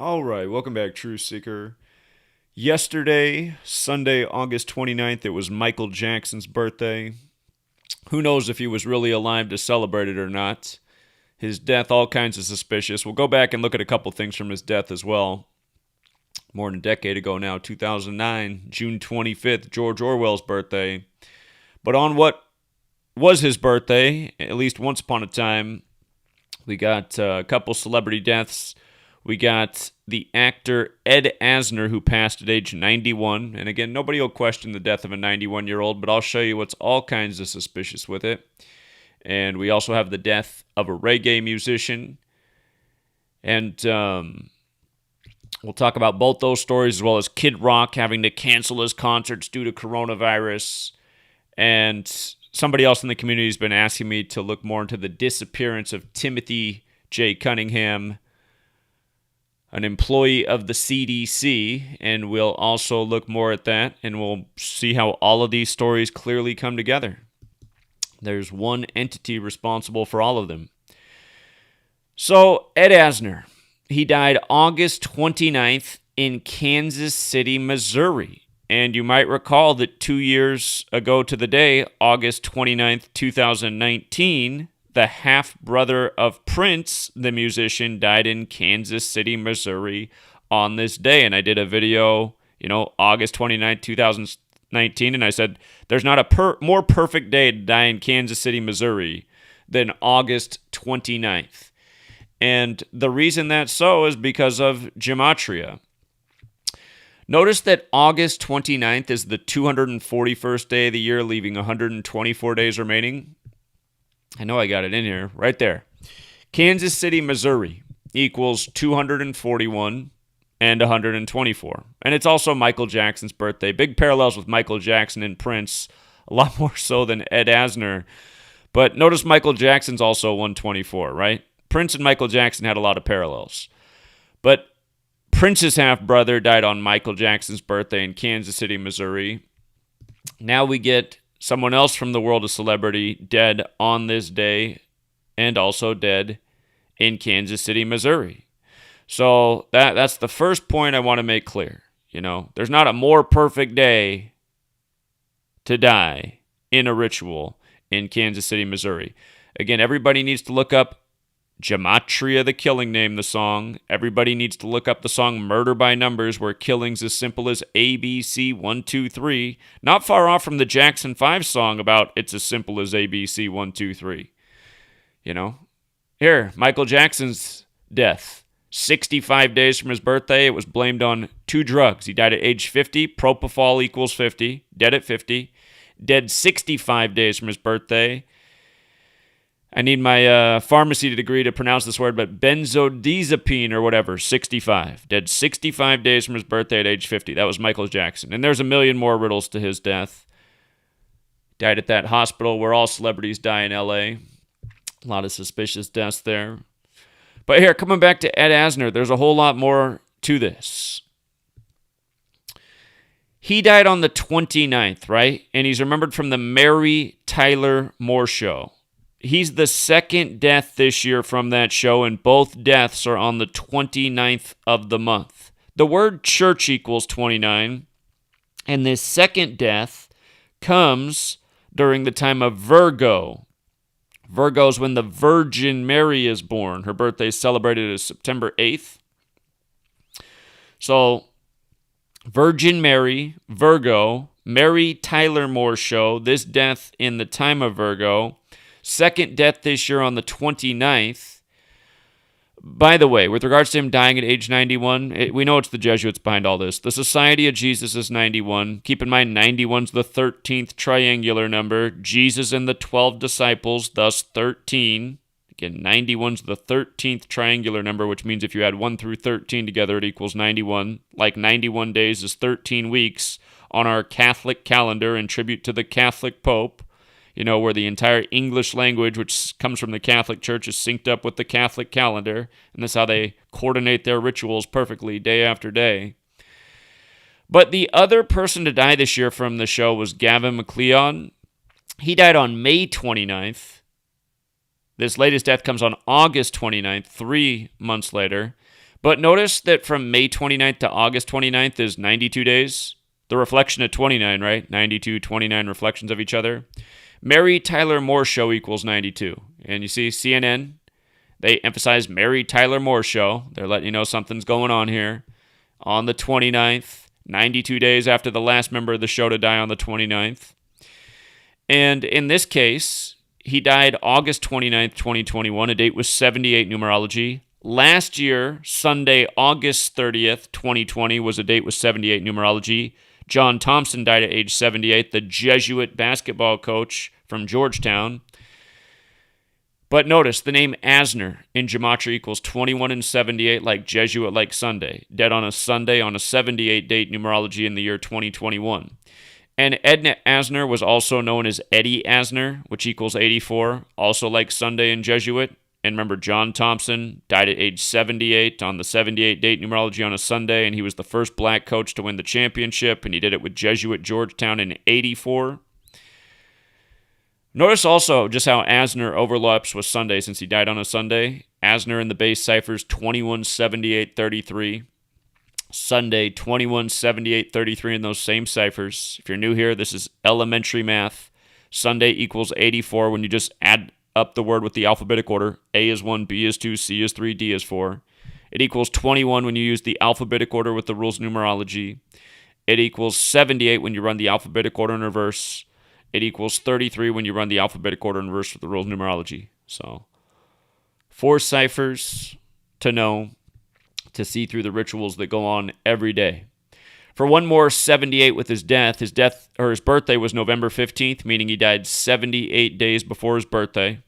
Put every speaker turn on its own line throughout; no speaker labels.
All right, welcome back, Truth Seeker. Yesterday, Sunday, August 29th, it was Michael Jackson's birthday. Who knows if he was really alive to celebrate it or not? His death, all kinds of suspicious. We'll go back and look at a couple things from his death as well. More than a decade ago now, 2009, June 25th, George Orwell's birthday. But on what was his birthday, at least once upon a time, we got a couple celebrity deaths. We got the actor Ed Asner, who passed at age 91. And again, nobody will question the death of a 91-year-old, but I'll show you what's all kinds of suspicious with it. And we also have the death of a reggae musician. And we'll talk about both those stories, as well as Kid Rock having to cancel his concerts due to coronavirus. And somebody else in the community has been asking me to look more into the disappearance of Timothy J. Cunningham, an employee of the CDC, and we'll also look more at that, and we'll see how all of these stories clearly come together. There's one entity responsible for all of them. So, Ed Asner, he died August 29th in Kansas City, Missouri. And you might recall that 2 years ago to the day, August 29th, 2019, the half-brother of Prince, the musician, died in Kansas City, Missouri on this day. And I did a video, August 29th, 2019, and I said, there's not a more perfect day to die in Kansas City, Missouri than August 29th. And the reason that's so is because of gematria. Notice that August 29th is the 241st day of the year, leaving 124 days remaining. I know I got it in here, right there. Kansas City, Missouri equals 241 and 124. And it's also Michael Jackson's birthday. Big parallels with Michael Jackson and Prince, a lot more so than Ed Asner. But notice Michael Jackson's also 124, right? Prince and Michael Jackson had a lot of parallels. But Prince's half-brother died on Michael Jackson's birthday in Kansas City, Missouri. Now we get someone else from the world of celebrity dead on this day, and also dead in Kansas City, Missouri. So that's the first point I want to make clear. There's not a more perfect day to die in a ritual in Kansas City, Missouri. Again, everybody needs to look up Gematria, the Killing Name, the song. Everybody needs to look up the song Murder by Numbers, where killing's as simple as A, B, C, 1, 2, 3. Not far off from the Jackson 5 song about it's as simple as A, B, C, 1, 2, 3. Here, Michael Jackson's death. 65 days from his birthday, it was blamed on 2 drugs. He died at age 50. Propofol equals 50. Dead at 50. Dead 65 days from his birthday. I need my pharmacy degree to pronounce this word, but benzodiazepine or whatever, 65. Dead 65 days from his birthday at age 50. That was Michael Jackson. And there's a million more riddles to his death. Died at that hospital where all celebrities die in L.A. A lot of suspicious deaths there. But here, coming back to Ed Asner, there's a whole lot more to this. He died on the 29th, right? And he's remembered from the Mary Tyler Moore Show. He's the second death this year from that show, and both deaths are on the 29th of the month. The word church equals 29, and this second death comes during the time of Virgo. Virgo is when the Virgin Mary is born. Her birthday is celebrated as September 8th. So, Virgin Mary, Virgo, Mary Tyler Moore Show, this death in the time of Virgo. Second death this year on the 29th. By the way, with regards to him dying at age 91, we know it's the Jesuits behind all this. The Society of Jesus is 91. Keep in mind, 91's the 13th triangular number. Jesus and the 12 disciples, thus 13. Again, 91's the 13th triangular number, which means if you add 1 through 13 together, it equals 91. Like 91 days is 13 weeks on our Catholic calendar in tribute to the Catholic Pope. Where the entire English language, which comes from the Catholic Church, is synced up with the Catholic calendar. And that's how they coordinate their rituals perfectly day after day. But the other person to die this year from the show was Gavin Mcleod. He died on May 29th. This latest death comes on August 29th, 3 months later. But notice that from May 29th to August 29th is 92 days. The reflection of 29, right? 92, 29 reflections of each other. Mary Tyler Moore Show equals 92. And you see CNN, they emphasize Mary Tyler Moore Show. They're letting you know something's going on here. On the 29th, 92 days after the last member of the show to die on the 29th. And in this case, he died August 29th, 2021. A date with 78 numerology. Last year, Sunday, August 30th, 2020, was a date with 78 numerology. John Thompson died at age 78, the Jesuit basketball coach from Georgetown. But notice, the name Asner in Gematria equals 21 and 78, like Jesuit, like Sunday. Dead on a Sunday on a 78 date numerology in the year 2021. And Edna Asner was also known as Eddie Asner, which equals 84, also like Sunday in Jesuit. And remember, John Thompson died at age 78 on the 78 date numerology on a Sunday, and he was the first black coach to win the championship, and he did it with Jesuit Georgetown in 84. Notice also just how Asner overlaps with Sunday since he died on a Sunday. Asner in the base ciphers 217833. Sunday 217833 in those same ciphers. If you're new here, this is elementary math. Sunday equals 84 when you just add up the word with the alphabetic order. A is 1, B is 2, C is 3, D is 4. It equals 21 when you use the alphabetic order with the rules of numerology. It equals 78 when you run the alphabetic order in reverse. It equals 33 when you run the alphabetic order in reverse with the rules of numerology. So, 4 ciphers to know, to see through the rituals that go on every day. For one more 78 with his birthday was November 15th, meaning he died 78 days before his birthday.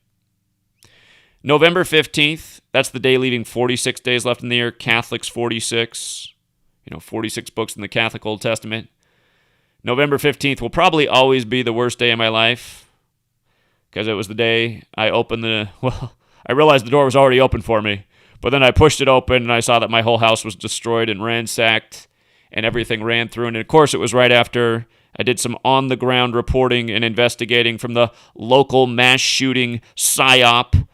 November 15th, that's the day leaving 46 days left in the year. Catholics 46. 46 books in the Catholic Old Testament. November 15th will probably always be the worst day of my life because it was the day I opened I realized the door was already open for me, but then I pushed it open and I saw that my whole house was destroyed and ransacked and everything ran through. And of course, it was right after I did some on-the-ground reporting and investigating from the local mass shooting PSYOP,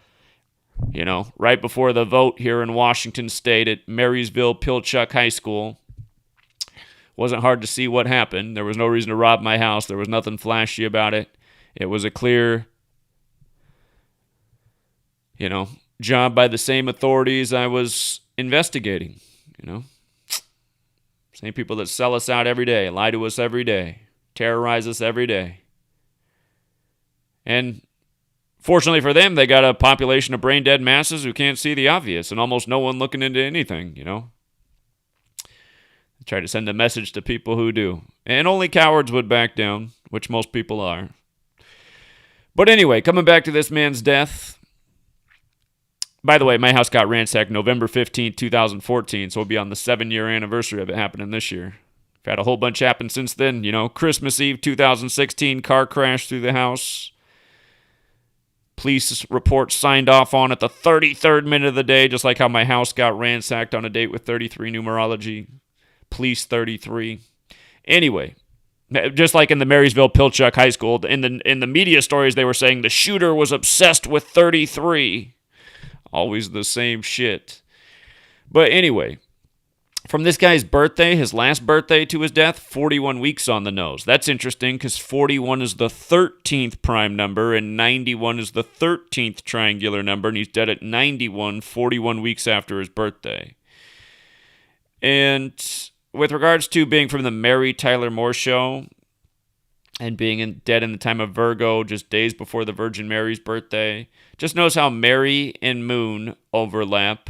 right before the vote here in Washington State at Marysville Pilchuck High School. Wasn't hard to see what happened. There was no reason to rob my house. There was nothing flashy about it. It was a clear, job by the same authorities I was investigating, Same people that sell us out every day, lie to us every day, terrorize us every day. And fortunately for them, they got a population of brain-dead masses who can't see the obvious and almost no one looking into anything, Try to send a message to people who do. And only cowards would back down, which most people are. But anyway, coming back to this man's death. By the way, my house got ransacked November 15th, 2014, so we'll be on the 7-year anniversary of it happening this year. We've had a whole bunch happen since then. Christmas Eve 2016, car crash through the house. Police report signed off on at the 33rd minute of the day, just like how my house got ransacked on a date with 33 numerology. Police 33. Anyway, just like in the Marysville Pilchuck High School, in the media stories, they were saying the shooter was obsessed with 33. Always the same shit. But anyway, from this guy's birthday, his last birthday to his death, 41 weeks on the nose. That's interesting because 41 is the 13th prime number and 91 is the 13th triangular number, and he's dead at 91, 41 weeks after his birthday. And with regards to being from the Mary Tyler Moore Show and being dead in the time of Virgo, just days before the Virgin Mary's birthday, just notice how Mary and Moon overlap.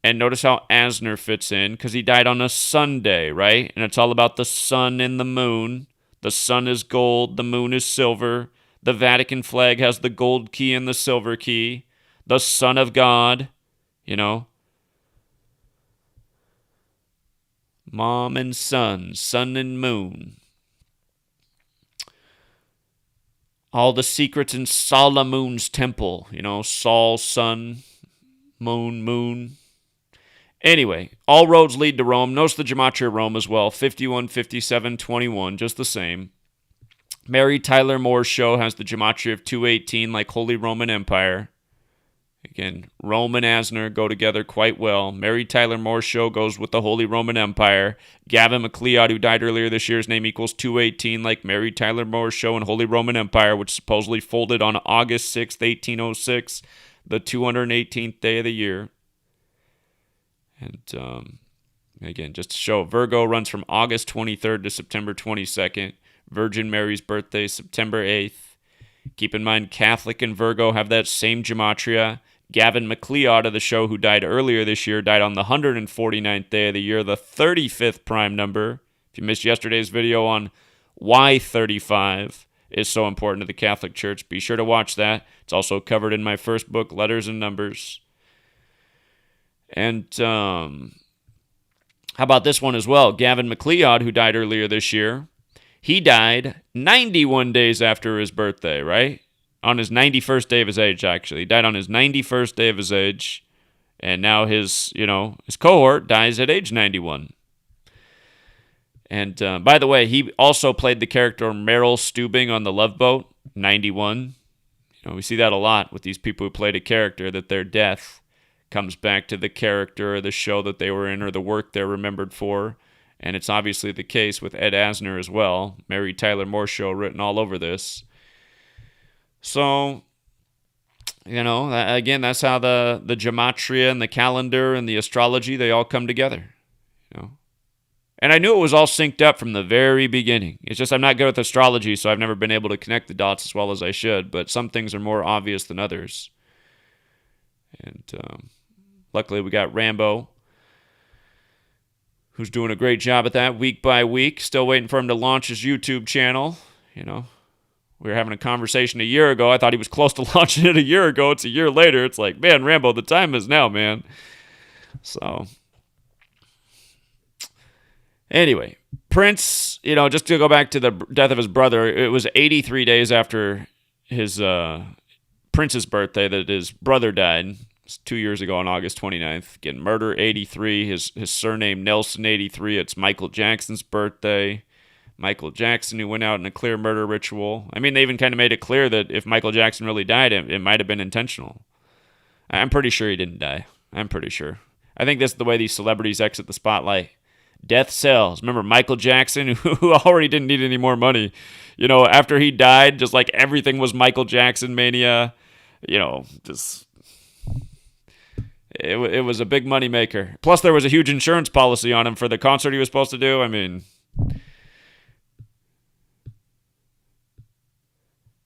And notice how Asner fits in, because he died on a Sunday, right? And it's all about the sun and the moon. The sun is gold, the moon is silver. The Vatican flag has the gold key and the silver key. The Son of God, Mom and son, sun and moon. All the secrets in Solomon's temple, Sol, sun, moon. Anyway, all roads lead to Rome. Notice the gematria of Rome as well, 51, 57, 21, just the same. Mary Tyler Moore's show has the gematria of 218, like Holy Roman Empire. Again, Rome and Asner go together quite well. Mary Tyler Moore Show goes with the Holy Roman Empire. Gavin Mcleod, who died earlier this year, his name equals 218, like Mary Tyler Moore Show and Holy Roman Empire, which supposedly folded on August 6th, 1806, the 218th day of the year. And again, just to show, Virgo runs from August 23rd to September 22nd. Virgin Mary's birthday, September 8th. Keep in mind, Catholic and Virgo have that same gematria. Gavin Mcleod of the show, who died earlier this year, died on the 149th day of the year, the 35th prime number. If you missed yesterday's video on why 35 is so important to the Catholic Church, be sure to watch that. It's also covered in my first book, Letters and Numbers. And how about this one as well? Gavin Mcleod, who died earlier this year, he died 91 days after his birthday, right? On his 91st day of his age, actually. He died on his 91st day of his age. And now his cohort dies at age 91. And by the way, he also played the character Meryl Steubing on The Love Boat, 91. We see that a lot with these people who played a character, that their death comes back to the character or the show that they were in or the work they're remembered for. And it's obviously the case with Ed Asner as well. Mary Tyler Moore Show written all over this. So, again, that's how the gematria and the calendar and the astrology, they all come together. And I knew it was all synced up from the very beginning. It's just I'm not good with astrology, so I've never been able to connect the dots as well as I should. But some things are more obvious than others. And luckily we got Rambo, who's doing a great job at that week by week. Still waiting for him to launch his YouTube channel. We were having a conversation a year ago. I thought he was close to launching it a year ago. It's a year later. It's like, man, Rambo, the time is now, man. So, anyway, Prince, just to go back to the death of his brother, it was 83 days after his Prince's birthday that his brother died. It's 2 years ago on August 29th. Again, murder 83, his surname Nelson 83. It's Michael Jackson's birthday. Michael Jackson, who went out in a clear murder ritual. I mean, they even kind of made it clear that if Michael Jackson really died, it might have been intentional. I'm pretty sure he didn't die. I'm pretty sure. I think that's the way these celebrities exit the spotlight. Death sells. Remember Michael Jackson, who already didn't need any more money. After he died, just like everything was Michael Jackson mania. Just... It was a big money maker. Plus, there was a huge insurance policy on him for the concert he was supposed to do. I mean...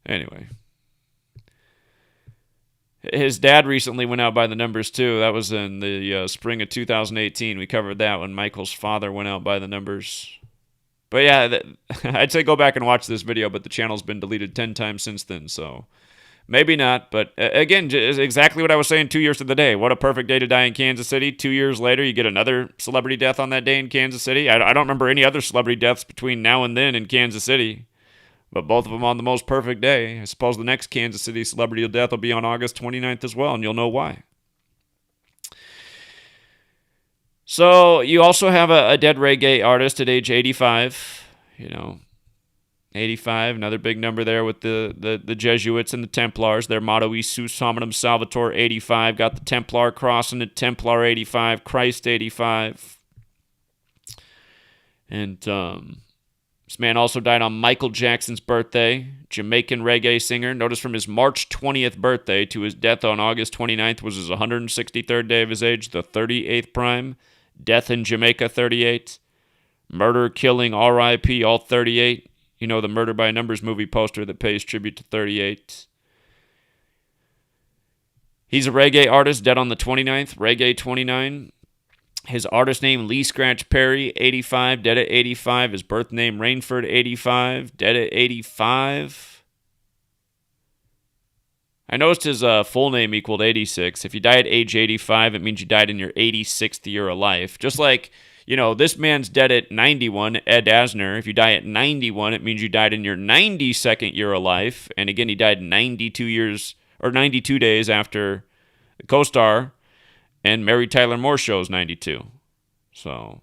Anyway, his dad recently went out by the numbers too. That was in the spring of 2018. We covered that when Michael's father went out by the numbers. But yeah, I'd say go back and watch this video, but the channel's been deleted 10 times since then, so maybe not. But again, exactly what I was saying 2 years to the day. What a perfect day to die in Kansas City. 2 years later, you get another celebrity death on that day in Kansas City. I don't remember any other celebrity deaths between now and then in Kansas City. But both of them on the most perfect day. I suppose the next Kansas City celebrity death will be on August 29th as well, and you'll know why. So you also have a dead reggae artist at age 85. 85, another big number there with the Jesuits and the Templars. Their motto, E Sus Hominum Salvator, 85. Got the Templar cross in it, Templar 85, Christ 85. And... this man also died on Michael Jackson's birthday, Jamaican reggae singer. Notice from his March 20th birthday to his death on August 29th was his 163rd day of his age, the 38th prime. Death in Jamaica, 38. Murder, killing, R.I.P., all 38. The Murder by Numbers movie poster that pays tribute to 38. He's a reggae artist, dead on the 29th, reggae 29. His artist name, Lee Scratch Perry, 85, dead at 85. His birth name, Rainford, 85, dead at 85. I noticed his full name equaled 86. If you die at age 85, it means you died in your 86th year of life. Just like, this man's dead at 91, Ed Asner. If you die at 91, it means you died in your 92nd year of life. And again, he died 92 days after the co-star and Mary Tyler Moore Show's 92. So,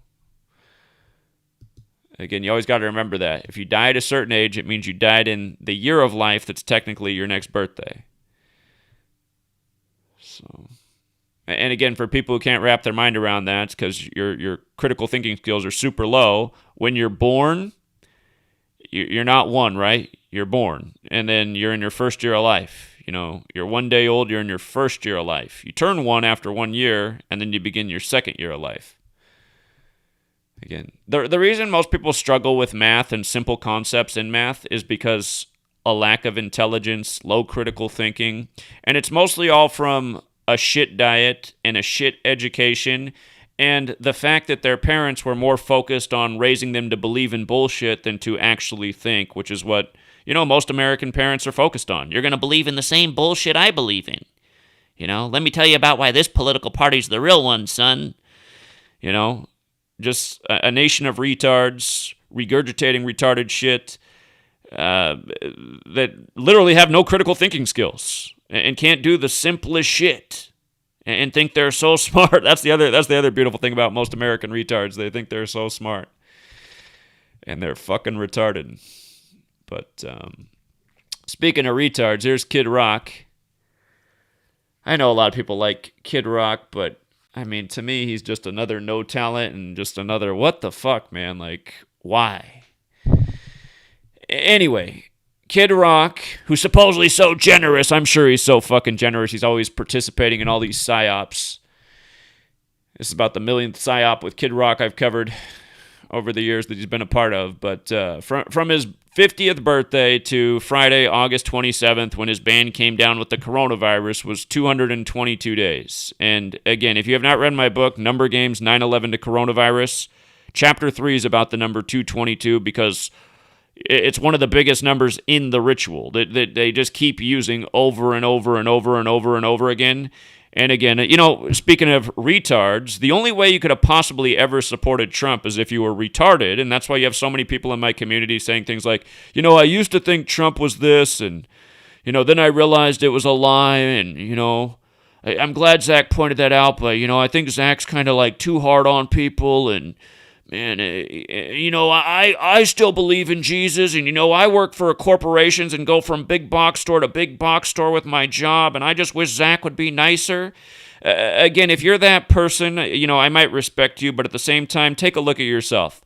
again, you always got to remember that. If you die at a certain age, it means you died in the year of life that's technically your next birthday. So, And again, for people who can't wrap their mind around that, because your critical thinking skills are super low, when you're born, you're not one, right? You're born, and then you're in your first year of life. You're 1 day old, you're in your first year of life. You turn one after 1 year, and then you begin your second year of life. Again, the reason most people struggle with math and simple concepts in math is because a lack of intelligence, low critical thinking, and it's mostly all from a shit diet and a shit education, and the fact that their parents were more focused on raising them to believe in bullshit than to actually think, which is what, most American parents are focused on. You're going to believe in the same bullshit I believe in. Let me tell you about why this political party's the real one, son. Just a nation of retards regurgitating retarded shit that literally have no critical thinking skills and can't do the simplest shit and think they're so smart. That's the other beautiful thing about most American retards. They think they're so smart, and they're fucking retarded. But speaking of retards, here's Kid Rock. I know a lot of people like Kid Rock, but I mean, to me, he's just another no talent and just another what the fuck, man. Like, why? Anyway, Kid Rock, who's supposedly so generous. I'm sure he's so fucking generous. He's always participating in all these psyops. This is about the millionth psyop with Kid Rock I've covered over the years that he's been a part of. But from his 50th birthday to Friday, August 27th, when his band came down with the coronavirus, was 222 days. And again, if you have not read my book, Number Games 9/11 to Coronavirus, Chapter 3 is about the number 222 because it's one of the biggest numbers in the ritual that they just keep using over and over and over and over and over again. And again, speaking of retards, the only way you could have possibly ever supported Trump is if you were retarded, and that's why you have so many people in my community saying things like, I used to think Trump was this, and, then I realized it was a lie, and, I'm glad Zach pointed that out, but, I think Zach's kind of like too hard on people, and, man, I still believe in Jesus, and, I work for corporations and go from big box store to big box store with my job, and I just wish Zach would be nicer. Again, if you're that person, I might respect you, but at the same time, take a look at yourself.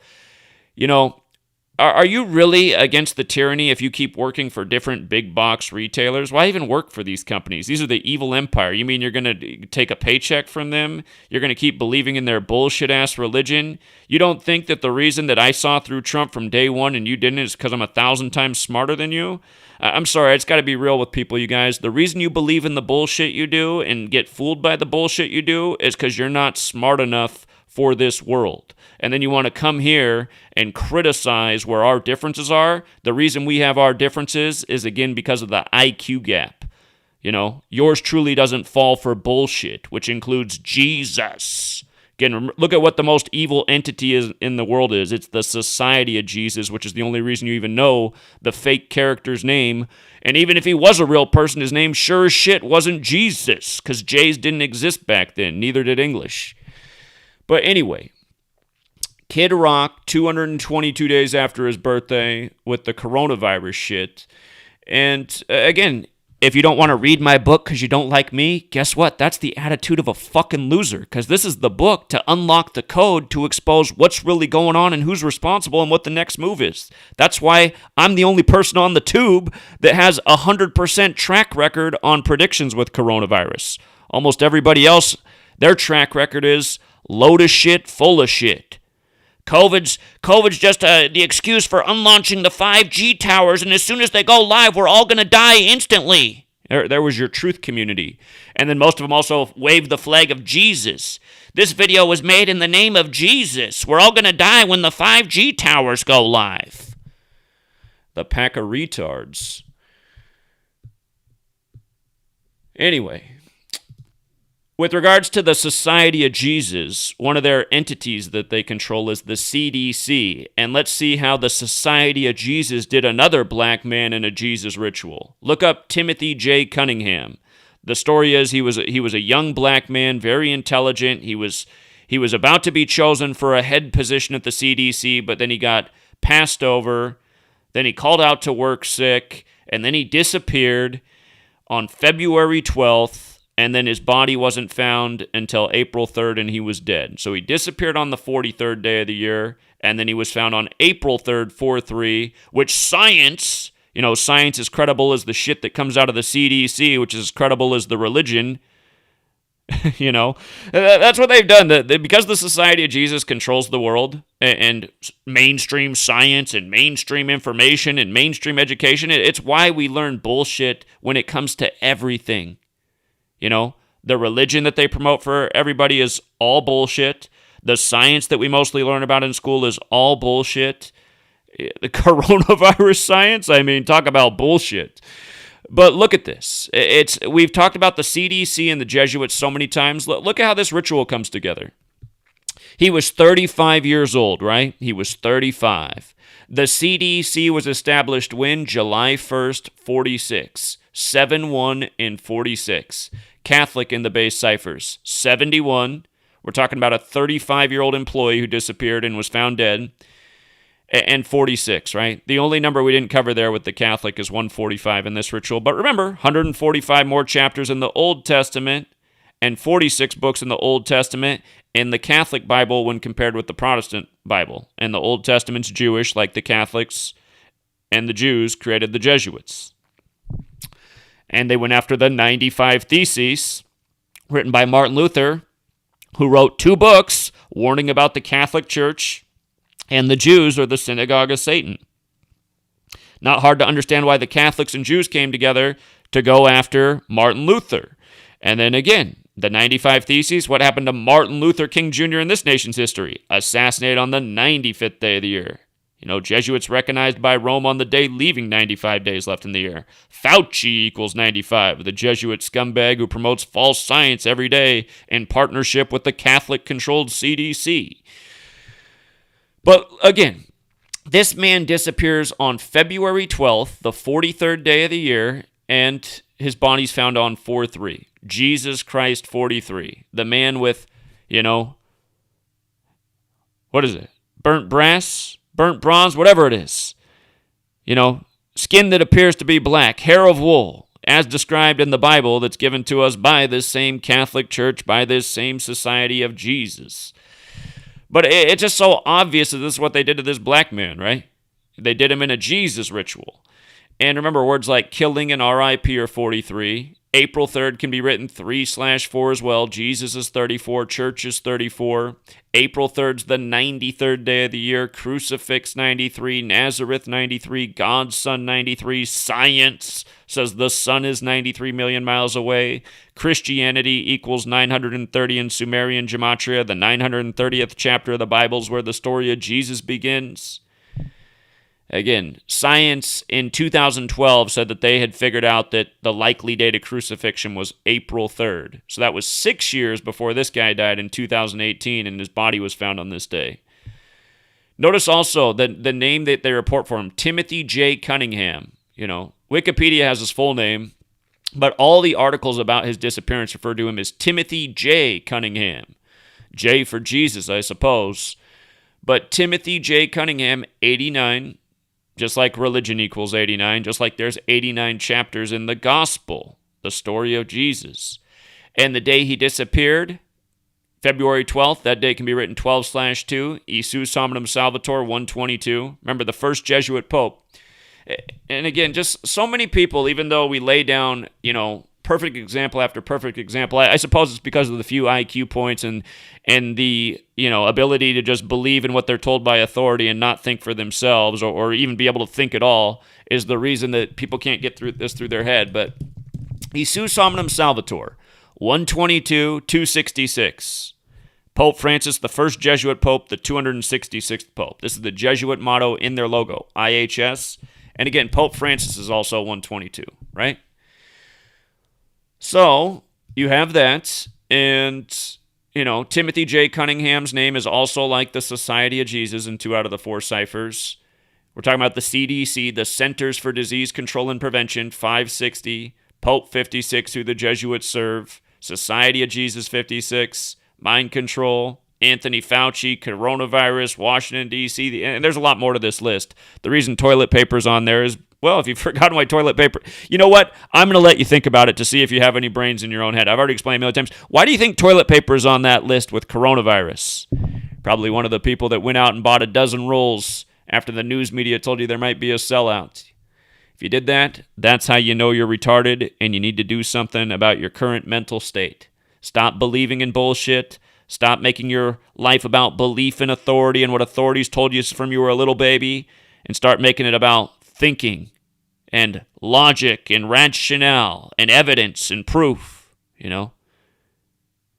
Are you really against the tyranny if you keep working for different big box retailers? Why even work for these companies? These are the evil empire. You mean you're going to take a paycheck from them? You're going to keep believing in their bullshit-ass religion? You don't think that the reason that I saw through Trump from day one and you didn't is because I'm 1,000 times smarter than you? I'm sorry, I just got to be real with people, you guys. The reason you believe in the bullshit you do and get fooled by the bullshit you do is because you're not smart enough for this world. And then you want to come here and criticize where our differences are. The reason we have our differences is, again, because of the IQ gap. Yours truly doesn't fall for bullshit, which includes Jesus. Again, look at what the most evil entity is in the world is. It's the Society of Jesus, which is the only reason you even know the fake character's name. And even if he was a real person, his name sure as shit wasn't Jesus, because J's didn't exist back then. Neither did English. But anyway, Kid Rock, 222 days after his birthday with the coronavirus shit. And again, if you don't want to read my book because you don't like me, guess what? That's the attitude of a fucking loser, because this is the book to unlock the code to expose what's really going on and who's responsible and what the next move is. That's why I'm the only person on the tube that has 100% track record on predictions with coronavirus. Almost everybody else, their track record is load of shit, full of shit. COVID's just the excuse for unlaunching the 5G towers, and as soon as they go live, we're all going to die instantly. There was your truth community. And then most of them also waved the flag of Jesus. This video was made in the name of Jesus. We're all going to die when the 5G towers go live. The pack of retards. Anyway, with regards to the Society of Jesus, one of their entities that they control is the CDC. And let's see how the Society of Jesus did another black man in a Jesus ritual. Look up Timothy J. Cunningham. The story is he was a young black man, very intelligent. He was about to be chosen for a head position at the CDC, but then he got passed over. Then he called out to work sick, and then he disappeared on February 12th. and then his body wasn't found until April 3rd, and he was dead. So he disappeared on the 43rd day of the year, and then he was found on April 3rd, 4-3, which science, science is credible as the shit that comes out of the CDC, which is credible as the religion. That's what they've done. Because the Society of Jesus controls the world, and mainstream science and mainstream information and mainstream education, it's why we learn bullshit when it comes to everything. The religion that they promote for everybody is all bullshit. The science that we mostly learn about in school is all bullshit. The coronavirus science, talk about bullshit. But look at this. We've talked about the CDC and the Jesuits so many times. Look at how this ritual comes together. He was 35 years old, right? He was 35. The CDC was established when? July 1st, 46. 7-1 and 46. Catholic in the base ciphers. 71. We're talking about a 35-year-old employee who disappeared and was found dead. And 46, right? The only number we didn't cover there with the Catholic is 145 in this ritual. But remember, 145 more chapters in the Old Testament and 46 books in the Old Testament in the Catholic Bible when compared with the Protestant Bible. And the Old Testament's Jewish, like the Catholics, and the Jews created the Jesuits. And they went after the 95 Theses written by Martin Luther, who wrote 2 books warning about the Catholic Church and the Jews are the synagogue of Satan. Not hard to understand why the Catholics and Jews came together to go after Martin Luther. And then again, the 95 Theses, what happened to Martin Luther King Jr. in this nation's history? Assassinated on the 95th day of the year. Jesuits recognized by Rome on the day leaving 95 days left in the year. Fauci equals 95, the Jesuit scumbag who promotes false science every day in partnership with the Catholic-controlled CDC. But again, this man disappears on February 12th, the 43rd day of the year, and his body's found on 4-3. Jesus Christ 43. The man with, what is it? Burnt brass? Burnt bronze? Whatever it is. Skin that appears to be black, hair of wool, as described in the Bible that's given to us by this same Catholic Church, by this same Society of Jesus. But it's just so obvious that this is what they did to this black man, right? They did him in a Jesus ritual. And remember, words like killing and RIP are 43. April 3rd can be written 3/4 as well. Jesus is 34. Church is 34. April 3rd's the 93rd day of the year. Crucifix 93. Nazareth 93. God's Son 93. Science says the sun is 93 million miles away. Christianity equals 930 in Sumerian gematria. The 930th chapter of the Bible is where the story of Jesus begins. Again, science in 2012 said that they had figured out that the likely date of crucifixion was April 3rd. So that was 6 years before this guy died in 2018, and his body was found on this day. Notice also that the name that they report for him, Timothy J. Cunningham. Wikipedia has his full name, but all the articles about his disappearance refer to him as Timothy J. Cunningham. J for Jesus, I suppose. But Timothy J. Cunningham, 89. Just like religion equals 89, just like there's 89 chapters in the gospel, the story of Jesus. And the day he disappeared, February 12th, that day can be written 12/2, Isus Hominum Salvator 122. Remember, the first Jesuit pope. And again, just so many people, even though we lay down, perfect example after perfect example, I suppose it's because of the few IQ points and the, ability to just believe in what they're told by authority and not think for themselves or even be able to think at all is the reason that people can't get through their head. But Isus Hominum Salvator, 122, 266. Pope Francis, the first Jesuit pope, the 266th pope. This is the Jesuit motto in their logo, IHS. And again, Pope Francis is also 122, right? So you have that, and, Timothy J. Cunningham's name is also like the Society of Jesus in 2 out of the 4 ciphers. We're talking about the CDC, the Centers for Disease Control and Prevention, 560, Pope 56, who the Jesuits serve, Society of Jesus 56, Mind Control, Anthony Fauci, Coronavirus, Washington, D.C., and there's a lot more to this list. The reason toilet paper's on there is Well, if you've forgotten why toilet paper... You know what? I'm going to let you think about it to see if you have any brains in your own head. I've already explained a million times. Why do you think toilet paper is on that list with coronavirus? Probably one of the people that went out and bought a dozen rolls after the news media told you there might be a sellout. If you did that, that's how you know you're retarded and you need to do something about your current mental state. Stop believing in bullshit. Stop making your life about belief in authority and what authorities told you from you were a little baby, and start making it about thinking and logic and rationale and evidence and proof, you know?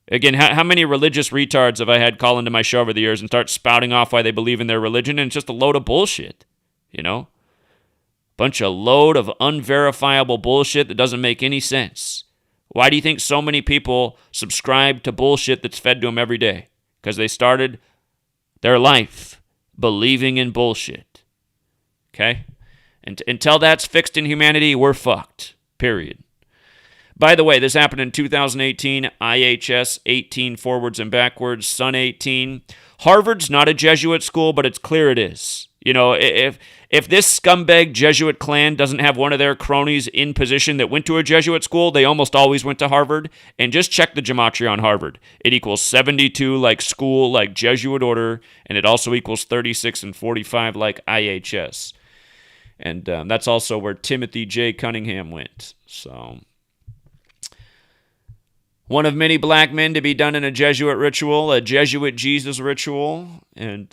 Again, how many religious retards have I had call into my show over the years and start spouting off why they believe in their religion, and it's just a load of bullshit, you know? Bunch of load of unverifiable bullshit that doesn't make any sense. Why do you think so many people subscribe to bullshit that's fed to them every day? Because they started their life believing in bullshit. Okay? And until that's fixed in humanity, we're fucked. Period. By the way, this happened in 2018, IHS 18 forwards and backwards, Sun 18. Harvard's not a Jesuit school, but it's clear it is. You know, if this scumbag Jesuit clan doesn't have one of their cronies in position that went to a Jesuit school, they almost always went to Harvard. And just check the gematria on Harvard. It equals 72 like school, like Jesuit order, and it also equals 36 and 45 like IHS. And that's also where Timothy J. Cunningham went. So, one of many black men to be done in a Jesuit ritual, a Jesuit Jesus ritual, and,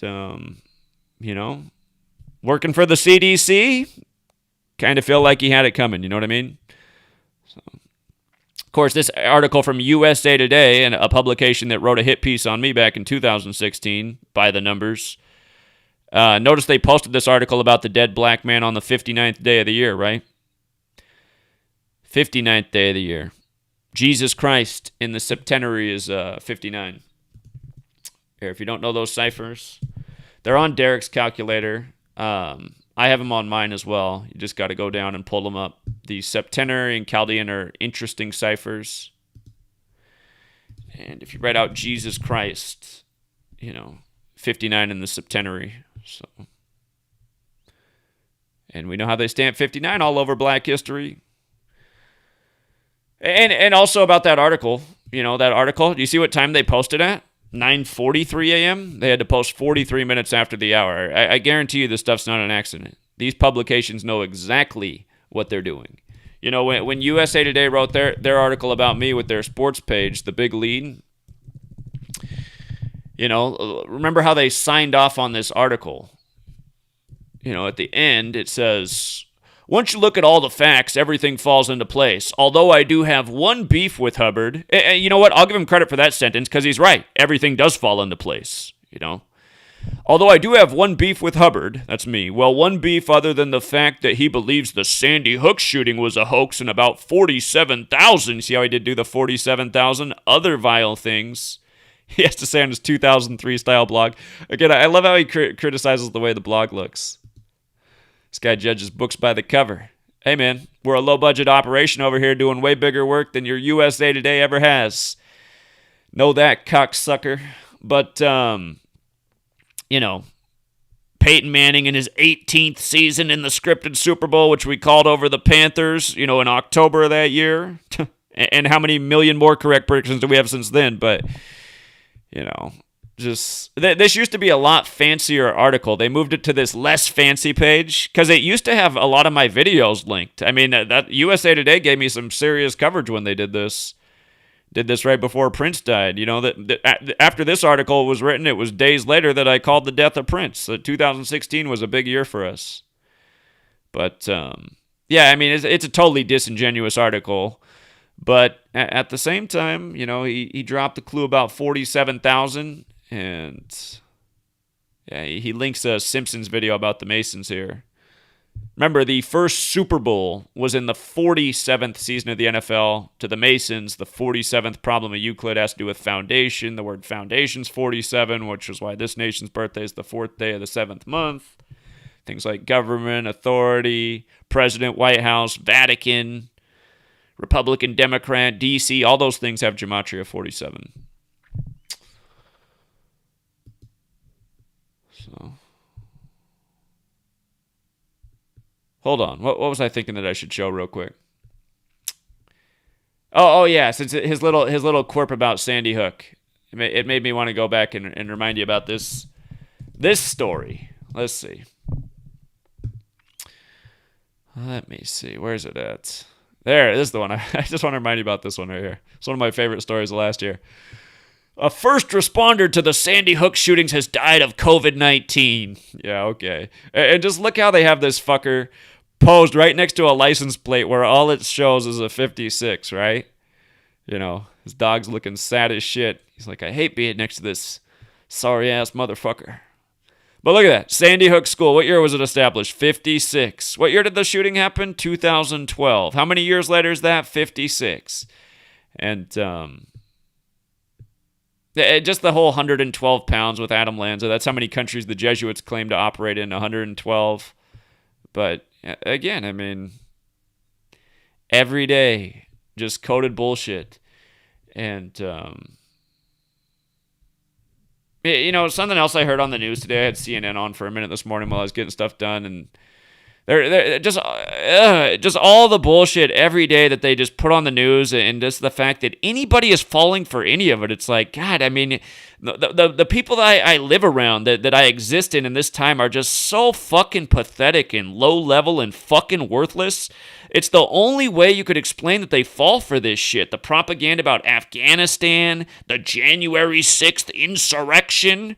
you know, working for the CDC, kind of feel like he had it coming, you know what I mean? So, of course, this article from USA Today, and a publication that wrote a hit piece on me back in 2016, by the numbers. Notice they posted this article about the dead black man on the 59th day of the year, right? 59th day of the year. Jesus Christ in the septenary is 59. Here, if you don't know those ciphers, they're on Derek's calculator. I have them on mine as well. You just got to go down and pull them up. The septenary and Chaldean are interesting ciphers. And if you write out Jesus Christ, 59 in the septenary. So, and we know how they stamp 59 all over Black history. And also about that article, do you see what time they posted at? 9:43 a.m.? They had to post 43 minutes after the hour. I guarantee you this stuff's not an accident. These publications know exactly what they're doing. When USA Today wrote their article about me with their sports page, the big lead, remember how they signed off on this article? At the end, it says, once you look at all the facts, everything falls into place. Although I do have one beef with Hubbard. And you know what? I'll give him credit for that sentence because he's right. Everything does fall into place, Although I do have one beef with Hubbard, that's me. Well, one beef other than the fact that he believes the Sandy Hook shooting was a hoax and about 47,000. See how he did do the 47,000? Other vile things he has to say on his 2003 style blog. Again, I love how he criticizes the way the blog looks. This guy judges books by the cover. Hey, man, we're a low-budget operation over here doing way bigger work than your USA Today ever has. Know that, cocksucker. But, Peyton Manning in his 18th season in the scripted Super Bowl, which we called over the Panthers, in October of that year. And how many million more correct predictions do we have since then? But, this used to be a lot fancier article. They moved it to this less fancy page because it used to have a lot of my videos linked. I mean, that USA Today gave me some serious coverage when they did this. Did this right before Prince died. After this article was written, it was days later that I called the death of Prince. 2016 was a big year for us. But, it's a totally disingenuous article. But at the same time, he dropped the clue about 47,000. And he links a Simpsons video about the Masons here. Remember, the first Super Bowl was in the 47th season of the NFL. To the Masons, the 47th problem of Euclid has to do with foundation. The word foundation's 47, which is why this nation's birthday is the 4th day of the 7th month. Things like government, authority, president, White House, Vatican, Republican, Democrat, D.C., all those things have gematria 47. So, Hold on. What was I thinking that I should show real quick? Oh yes, it's his little quirk about Sandy Hook. It made me want to go back and remind you about this story. Let's see. Let me see. Where's it at? There, this is the one. I just want to remind you about this one right here. It's one of my favorite stories of last year. A first responder to the Sandy Hook shootings has died of COVID-19. Yeah, okay. And just look how they have this fucker posed right next to a license plate where all it shows is a 56, right? You know, his dog's looking sad as shit. He's like, I hate being next to this sorry-ass motherfucker. But look at that. Sandy Hook School. What year was it established? 56. What year did the shooting happen? 2012. How many years later is that? 56. And just the whole 112 pounds with Adam Lanza. That's how many countries the Jesuits claim to operate in, 112. But again, I mean, every day, just coded bullshit. And you know, something else I heard on the news today. I had CNN on for a minute this morning while I was getting stuff done, and they're just all the bullshit every day that they just put on the news, and just the fact that anybody is falling for any of it. It's like, God, I mean, the people that I live around, that I exist in this time, are just so fucking pathetic and low level and fucking worthless. It's the only way you could explain that they fall for this shit. The propaganda about Afghanistan, the January 6th insurrection.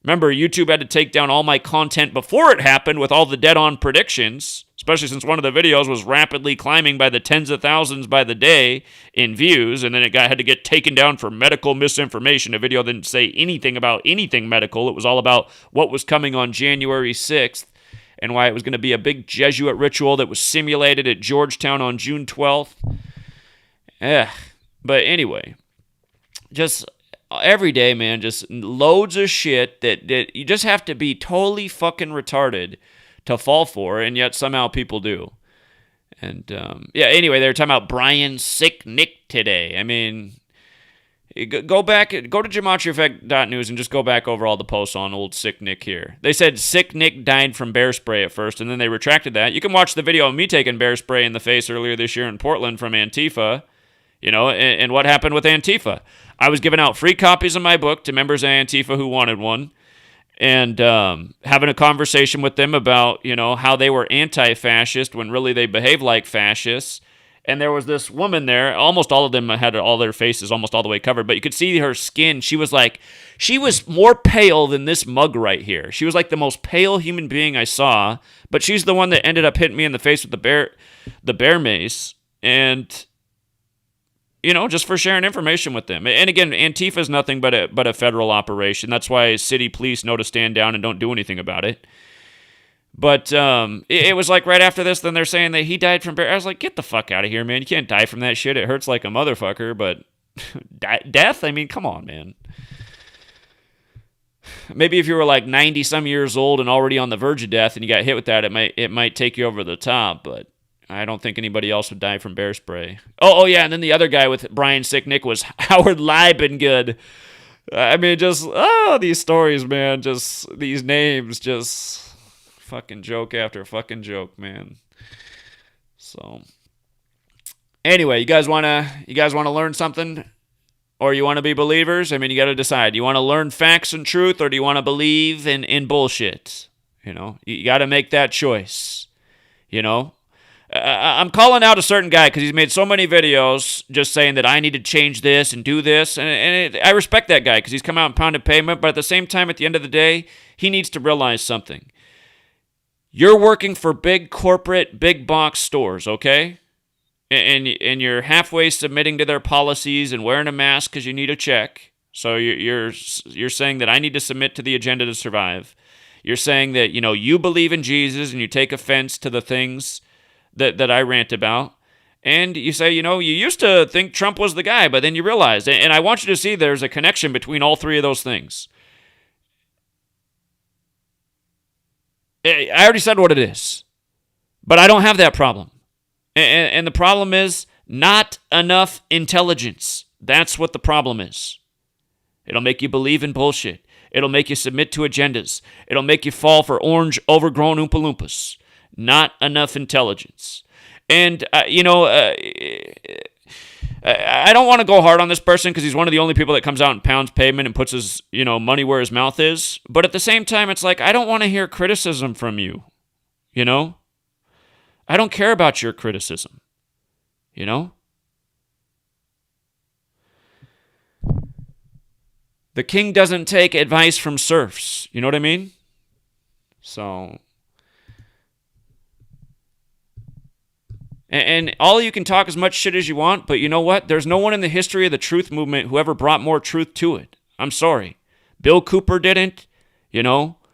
Remember, YouTube had to take down all my content before it happened with all the dead-on predictions, especially since one of the videos was rapidly climbing by the tens of thousands by the day in views, and then it had to get taken down for medical misinformation. A video didn't say anything about anything medical. It was all about what was coming on January 6th and why it was going to be a big Jesuit ritual that was simulated at Georgetown on June 12th. But anyway, just every day, man, just loads of shit that you just have to be totally fucking retarded to fall for, and yet somehow people do. And, anyway, they were talking about Brian Sick Nick today. I mean, go to gematria.news and just go back over all the posts on old Sick Nick here. They said Sick Nick died from bear spray at first, and then they retracted that. You can watch the video of me taking bear spray in the face earlier this year in Portland from Antifa. You know, and what happened with Antifa? I was giving out free copies of my book to members of Antifa who wanted one, and having a conversation with them about, you know, how they were anti-fascist when really they behave like fascists. And there was this woman there. Almost all of them had all their faces almost all the way covered, but you could see her skin. She was more pale than this mug right here. She was like the most pale human being I saw, but she's the one that ended up hitting me in the face with the bear mace. And, you know, just for sharing information with them. And again, Antifa is nothing but a federal operation. That's why city police know to stand down and don't do anything about it. But it was like right after this, then they're saying that he died from bear. I was like, get the fuck out of here, man. You can't die from that shit. It hurts like a motherfucker, but death? I mean, come on, man. Maybe if you were like 90-some years old and already on the verge of death and you got hit with that, it might take you over the top, but I don't think anybody else would die from bear spray. Oh yeah, and then the other guy with Brian Sick Nick was Howard Liebengood. I mean, just, these stories, man, just, these names, just fucking joke after fucking joke, man. So, anyway, you guys wanna learn something? Or you want to be believers? I mean, you got to decide. You want to learn facts and truth, or do you want to believe in bullshit? You know, you got to make that choice. You know? I'm calling out a certain guy because he's made so many videos just saying that I need to change this and do this. And I respect that guy because he's come out and pounded pavement. But at the same time, at the end of the day, he needs to realize something. You're working for big corporate, big box stores, okay? And you're halfway submitting to their policies and wearing a mask because you need a check. So you're saying that I need to submit to the agenda to survive. You're saying that, you know, you believe in Jesus and you take offense to the things that I rant about. And you say, you know, you used to think Trump was the guy, but then you realized. And I want you to see there's a connection between all three of those things. I already said what it is. But I don't have that problem. And the problem is not enough intelligence. That's what the problem is. It'll make you believe in bullshit. It'll make you submit to agendas. It'll make you fall for orange, overgrown Oompa Loompas. Not enough intelligence. And, I don't want to go hard on this person because he's one of the only people that comes out and pounds pavement and puts his, money where his mouth is. But at the same time, it's like, I don't want to hear criticism from you. I don't care about your criticism. The king doesn't take advice from serfs. You know what I mean? So, and all you can talk as much shit as you want, but you know what? There's no one in the history of the truth movement who ever brought more truth to it. I'm sorry. Bill Cooper didn't.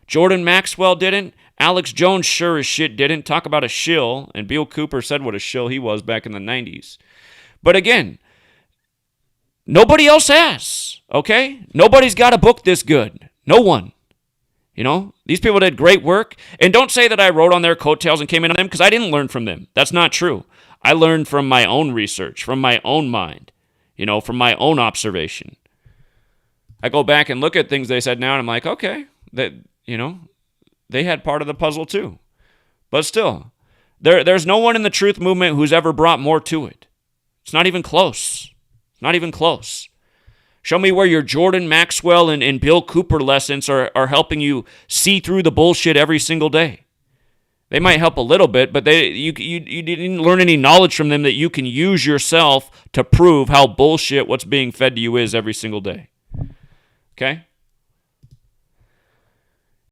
Jordan Maxwell didn't. Alex Jones sure as shit didn't. Talk about a shill, and Bill Cooper said what a shill he was back in the 90s. But again, nobody else has, okay? Nobody's got a book this good. No one. These people did great work. And don't say that I wrote on their coattails and came in on them, because I didn't learn from them. That's not true. I learned from my own research, from my own mind, from my own observation. I go back and look at things they said now, and I'm like, okay, that, they had part of the puzzle too. But still, there's no one in the truth movement who's ever brought more to it. It's not even close. Not even close. Show me where your Jordan Maxwell and Bill Cooper lessons are helping you see through the bullshit every single day. They might help a little bit, but you didn't learn any knowledge from them that you can use yourself to prove how bullshit what's being fed to you is every single day. Okay?